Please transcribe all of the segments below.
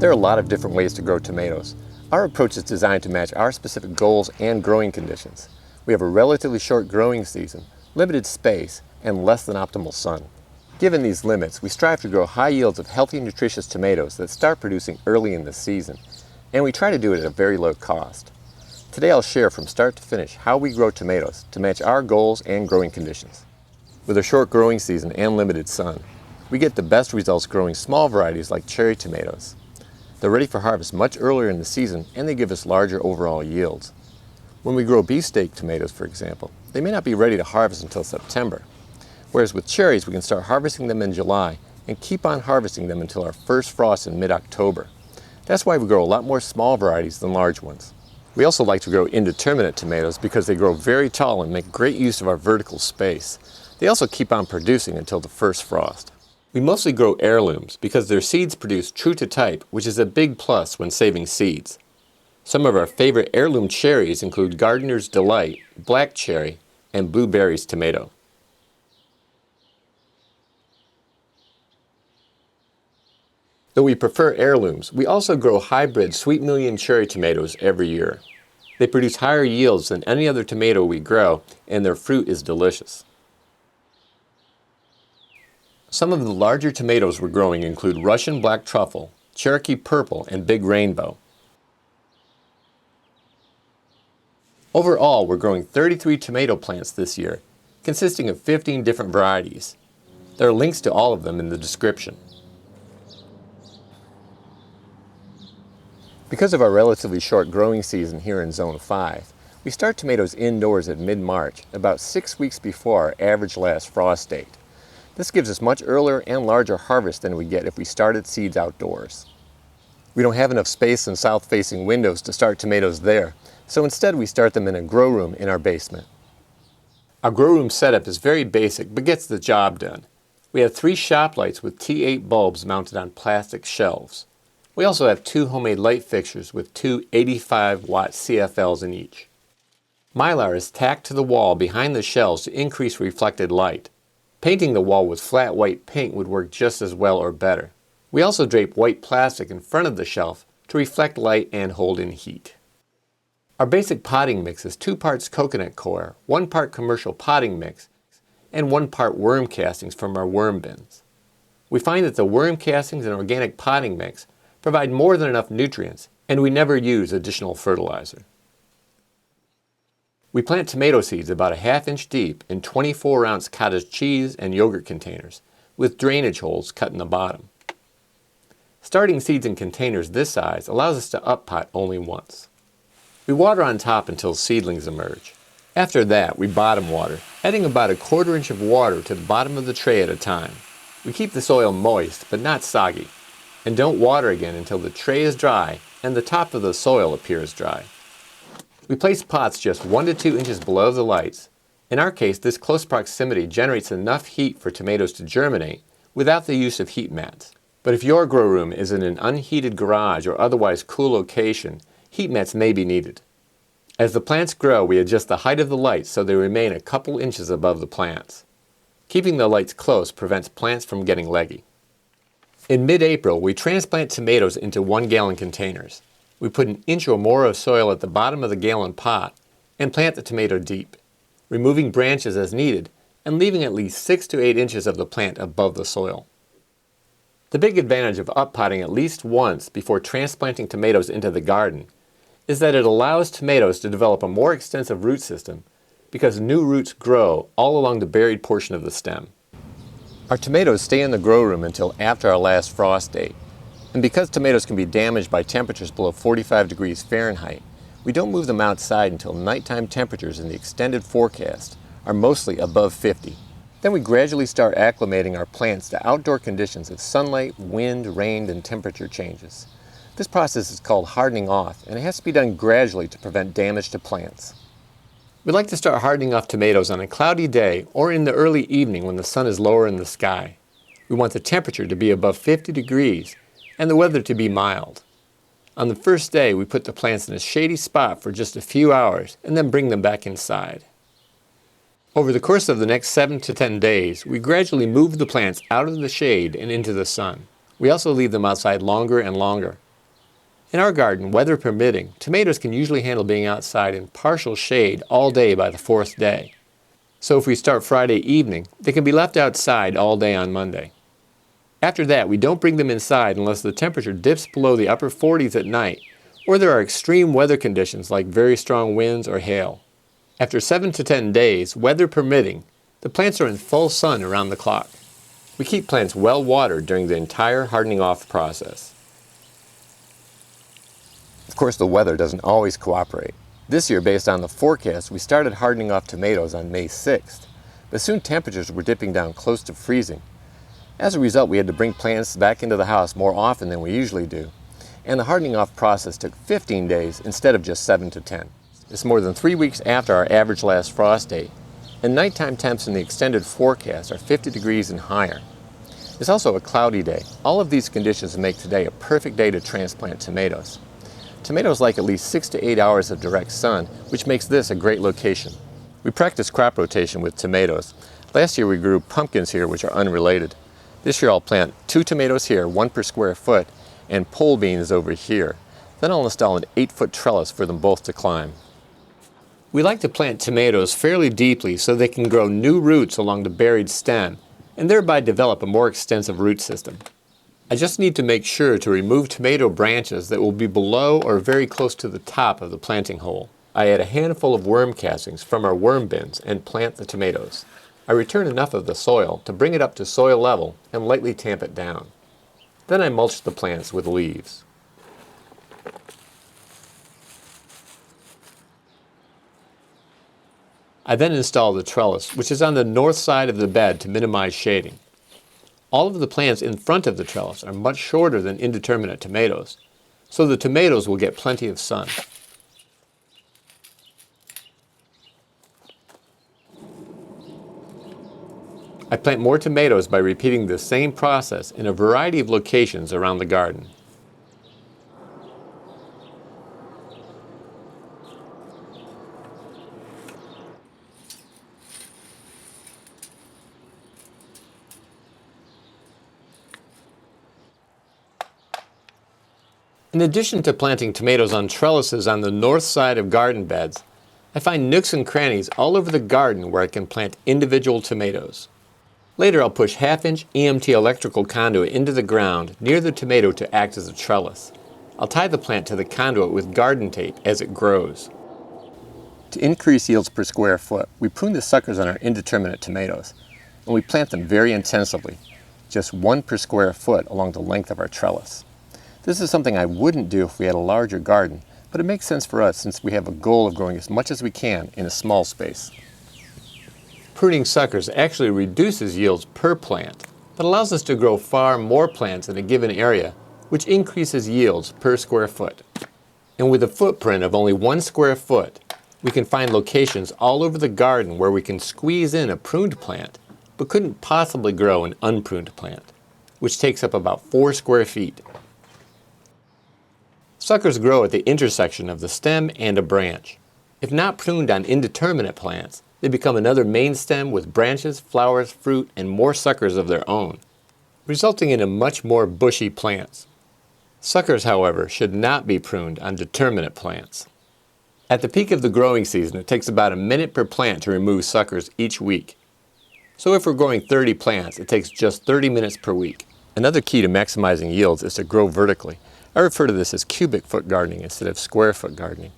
There are a lot of different ways to grow tomatoes. Our approach is designed to match our specific goals and growing conditions. We have a relatively short growing season, limited space, and less than optimal sun. Given these limits, we strive to grow high yields of healthy, nutritious tomatoes that start producing early in the season, and we try to do it at a very low cost. Today I'll share from start to finish how we grow tomatoes to match our goals and growing conditions. With a short growing season and limited sun, we get the best results growing small varieties like cherry tomatoes. They're ready for harvest much earlier in the season, and they give us larger overall yields. When we grow beefsteak tomatoes, for example, they may not be ready to harvest until September. Whereas with cherries, we can start harvesting them in July and keep on harvesting them until our first frost in mid-October. That's why we grow a lot more small varieties than large ones. We also like to grow indeterminate tomatoes because they grow very tall and make great use of our vertical space. They also keep on producing until the first frost. We mostly grow heirlooms because their seeds produce true to type, which is a big plus when saving seeds. Some of our favorite heirloom cherries include Gardener's Delight, Black Cherry, and Blueberries Tomato. Though we prefer heirlooms, we also grow hybrid Sweet Million cherry tomatoes every year. They produce higher yields than any other tomato we grow, and their fruit is delicious. Some of the larger tomatoes we're growing include Russian Black Truffle, Cherokee Purple, and Big Rainbow. Overall, we're growing 33 tomato plants this year, consisting of 15 different varieties. There are links to all of them in the description. Because of our relatively short growing season here in Zone 5, we start tomatoes indoors at mid-March, about 6 weeks before our average last frost date. This gives us much earlier and larger harvest than we get if we started seeds outdoors. We don't have enough space and south-facing windows to start tomatoes there, so instead we start them in a grow room in our basement. Our grow room setup is very basic but gets the job done. We have 3 shop lights with T8 bulbs mounted on plastic shelves. We also have 2 homemade light fixtures with 2 85-watt CFLs in each. Mylar is tacked to the wall behind the shelves to increase reflected light. Painting the wall with flat white paint would work just as well or better. We also drape white plastic in front of the shelf to reflect light and hold in heat. Our basic potting mix is 2 parts coconut coir, 1 part commercial potting mix, and 1 part worm castings from our worm bins. We find that the worm castings and organic potting mix provide more than enough nutrients, and we never use additional fertilizer. We plant tomato seeds about a ½ inch deep in 24-ounce cottage cheese and yogurt containers, with drainage holes cut in the bottom. Starting seeds in containers this size allows us to up-pot only once. We water on top until seedlings emerge. After that, we bottom water, adding about a ½ inch of water to the bottom of the tray at a time. We keep the soil moist but not soggy, and don't water again until the tray is dry and the top of the soil appears dry. We place pots just 1 to 2 inches below the lights. In our case, this close proximity generates enough heat for tomatoes to germinate without the use of heat mats. But if your grow room is in an unheated garage or otherwise cool location, heat mats may be needed. As the plants grow, we adjust the height of the lights so they remain a couple inches above the plants. Keeping the lights close prevents plants from getting leggy. In mid-April, we transplant tomatoes into 1-gallon containers. We put 1 inch or more of soil at the bottom of the gallon pot and plant the tomato deep, removing branches as needed and leaving at least 6 to 8 inches of the plant above the soil. The big advantage of up-potting at least once before transplanting tomatoes into the garden is that it allows tomatoes to develop a more extensive root system because new roots grow all along the buried portion of the stem. Our tomatoes stay in the grow room until after our last frost date. And because tomatoes can be damaged by temperatures below 45 degrees Fahrenheit, we don't move them outside until nighttime temperatures in the extended forecast are mostly above 50. Then we gradually start acclimating our plants to outdoor conditions of sunlight, wind, rain, and temperature changes. This process is called hardening off, and it has to be done gradually to prevent damage to plants. We like to start hardening off tomatoes on a cloudy day or in the early evening when the sun is lower in the sky. We want the temperature to be above 50 degrees and the weather to be mild. On the first day, we put the plants in a shady spot for just a few hours and then bring them back inside. Over the course of the next 7 to 10 days, we gradually move the plants out of the shade and into the sun. We also leave them outside longer and longer. In our garden, weather permitting, tomatoes can usually handle being outside in partial shade all day by the 4th day. So if we start Friday evening, they can be left outside all day on Monday. After that, we don't bring them inside unless the temperature dips below the upper 40s at night, or there are extreme weather conditions like very strong winds or hail. After 7 to 10 days, weather permitting, the plants are in full sun around the clock. We keep plants well watered during the entire hardening off process. Of course, the weather doesn't always cooperate. This year, based on the forecast, we started hardening off tomatoes on May 6th, but soon temperatures were dipping down close to freezing. As a result, we had to bring plants back into the house more often than we usually do, and the hardening off process took 15 days instead of just 7 to 10. It's more than 3 weeks after our average last frost date, and nighttime temps in the extended forecast are 50 degrees and higher. It's also a cloudy day. All of these conditions make today a perfect day to transplant tomatoes. Tomatoes like at least 6 to 8 hours of direct sun, which makes this a great location. We practice crop rotation with tomatoes. Last year we grew pumpkins here, which are unrelated. This year I'll plant 2 tomatoes here, 1 per square foot, and pole beans over here. Then I'll install an 8-foot trellis for them both to climb. We like to plant tomatoes fairly deeply so they can grow new roots along the buried stem and thereby develop a more extensive root system. I just need to make sure to remove tomato branches that will be below or very close to the top of the planting hole. I add a handful of worm castings from our worm bins and plant the tomatoes. I return enough of the soil to bring it up to soil level and lightly tamp it down. Then I mulch the plants with leaves. I then install the trellis, which is on the north side of the bed to minimize shading. All of the plants in front of the trellis are much shorter than indeterminate tomatoes, so the tomatoes will get plenty of sun. I plant more tomatoes by repeating the same process in a variety of locations around the garden. In addition to planting tomatoes on trellises on the north side of garden beds, I find nooks and crannies all over the garden where I can plant individual tomatoes. Later I'll push 1/2-inch EMT electrical conduit into the ground near the tomato to act as a trellis. I'll tie the plant to the conduit with garden tape as it grows. To increase yields per square foot, we prune the suckers on our indeterminate tomatoes, and we plant them very intensively, just 1 per square foot along the length of our trellis. This is something I wouldn't do if we had a larger garden, but it makes sense for us since we have a goal of growing as much as we can in a small space. Pruning suckers actually reduces yields per plant, but allows us to grow far more plants in a given area, which increases yields per square foot. And with a footprint of only 1 square foot, we can find locations all over the garden where we can squeeze in a pruned plant, but couldn't possibly grow an unpruned plant, which takes up about 4 square feet. Suckers grow at the intersection of the stem and a branch. If not pruned on indeterminate plants, they become another main stem with branches, flowers, fruit, and more suckers of their own, resulting in a much more bushy plants. Suckers, however, should not be pruned on determinate plants. At the peak of the growing season, it takes about a minute per plant to remove suckers each week. So if we're growing 30 plants, it takes just 30 minutes per week. Another key to maximizing yields is to grow vertically. I refer to this as cubic foot gardening instead of square foot gardening.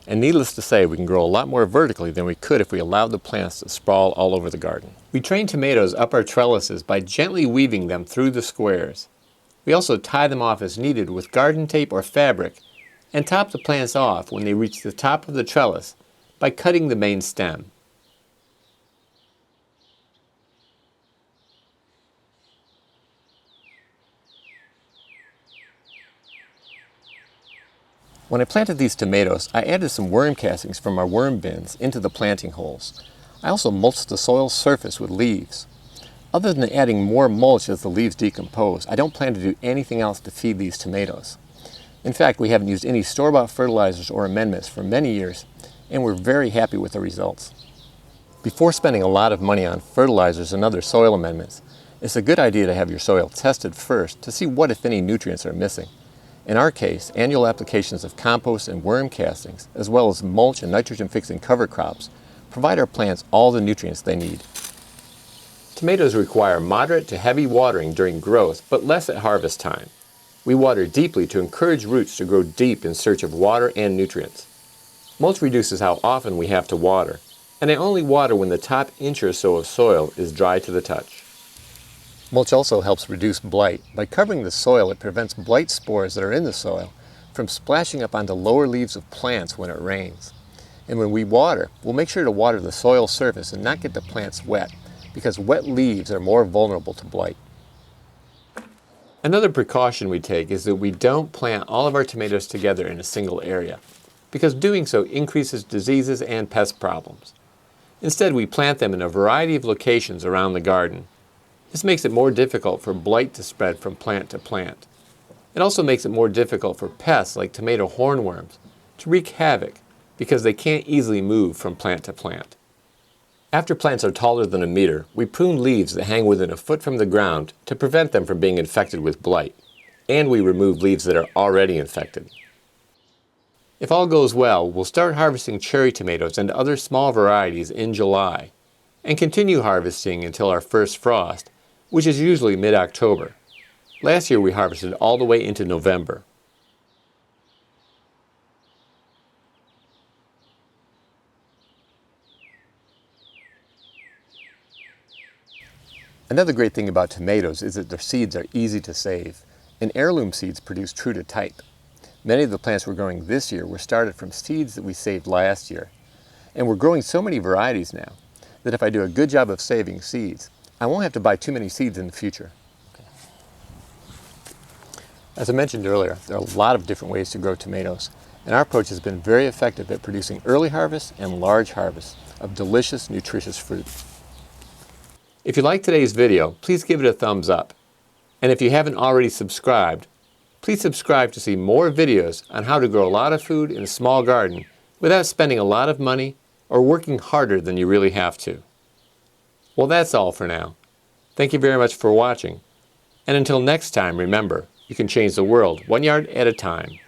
And needless to say, we can grow a lot more vertically than we could if we allowed the plants to sprawl all over the garden. We train tomatoes up our trellises by gently weaving them through the squares. We also tie them off as needed with garden tape or fabric and top the plants off when they reach the top of the trellis by cutting the main stem. When I planted these tomatoes, I added some worm castings from our worm bins into the planting holes. I also mulched the soil surface with leaves. Other than adding more mulch as the leaves decompose, I don't plan to do anything else to feed these tomatoes. In fact, we haven't used any store-bought fertilizers or amendments for many years, and we're very happy with the results. Before spending a lot of money on fertilizers and other soil amendments, it's a good idea to have your soil tested first to see what, if any, nutrients are missing. In our case, annual applications of compost and worm castings, as well as mulch and nitrogen-fixing cover crops, provide our plants all the nutrients they need. Tomatoes require moderate to heavy watering during growth, but less at harvest time. We water deeply to encourage roots to grow deep in search of water and nutrients. Mulch reduces how often we have to water, and I only water when the top inch or so of soil is dry to the touch. Mulch also helps reduce blight. By covering the soil, it prevents blight spores that are in the soil from splashing up onto lower leaves of plants when it rains. And when we water, we'll make sure to water the soil surface and not get the plants wet, because wet leaves are more vulnerable to blight. Another precaution we take is that we don't plant all of our tomatoes together in a single area, because doing so increases diseases and pest problems. Instead, we plant them in a variety of locations around the garden. This makes it more difficult for blight to spread from plant to plant. It also makes it more difficult for pests like tomato hornworms to wreak havoc because they can't easily move from plant to plant. After plants are taller than a meter, we prune leaves that hang within a foot from the ground to prevent them from being infected with blight, and we remove leaves that are already infected. If all goes well, we'll start harvesting cherry tomatoes and other small varieties in July, and continue harvesting until our first frost, which is usually mid-October. Last year we harvested all the way into November. Another great thing about tomatoes is that their seeds are easy to save, and heirloom seeds produce true to type. Many of the plants we're growing this year were started from seeds that we saved last year. And we're growing so many varieties now that if I do a good job of saving seeds, I won't have to buy too many seeds in the future. As I mentioned earlier, there are a lot of different ways to grow tomatoes, and our approach has been very effective at producing early harvests and large harvests of delicious, nutritious fruit. If you liked today's video, please give it a thumbs up. And if you haven't already subscribed, please subscribe to see more videos on how to grow a lot of food in a small garden without spending a lot of money or working harder than you really have to. Well, that's all for now. Thank you very much for watching. And until next time, remember, you can change the world one yard at a time.